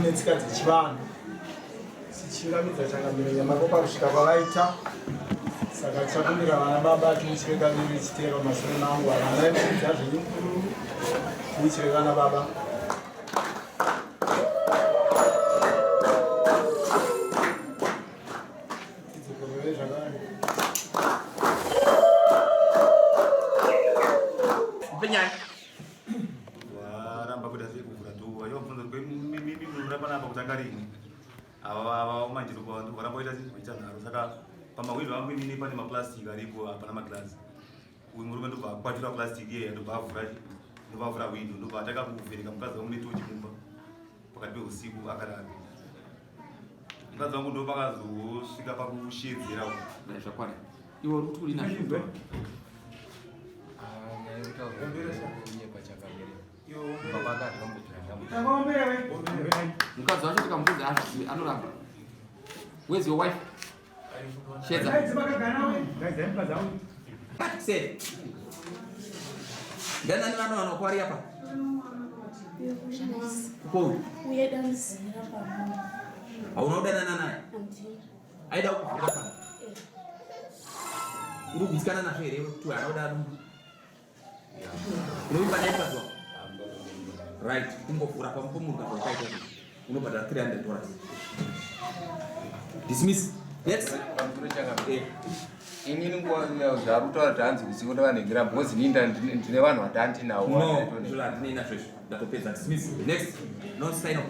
netsika dzechivanhu sichingamidza changamiro nyamakopa kusvika pavaita saka tichakumbira vana baba timuchireka nechitero mashure nangu vana vaimedza zvenyukuru timuchireka na baba pamawiri vangu inini pane maplastic aripo hapana maglasi uyu murume ndobva akwatira plastic iye ndobva avhura window ndobva ataka kuvheneka mukadzi wangu netochi mumba pakati peusiku akarara mukadzi wangu ndo pakazosvika pakushedzera zvakwana iwo uri kuri nazvo mukadzi wacho tikamubvunza azvizivi anoramba. Where's your wife? Sheza. Say. Gana ni wano wanakwari hapa? Kwa? Unaoda na aida huko hapa. Urubisikana na shere tu anaoda rumbu. Unaimba naipa tu. Right. Kumbo fura kwa mpomu kwa kaita. Unapata $300. Dismiss. Yes. Inini nguwa zvakutaura kuti hanzi kusikunda vanengira because ndine vanhu vatandi nawo. No, ndina fresh. Datopedza dismiss. Next. No sign up.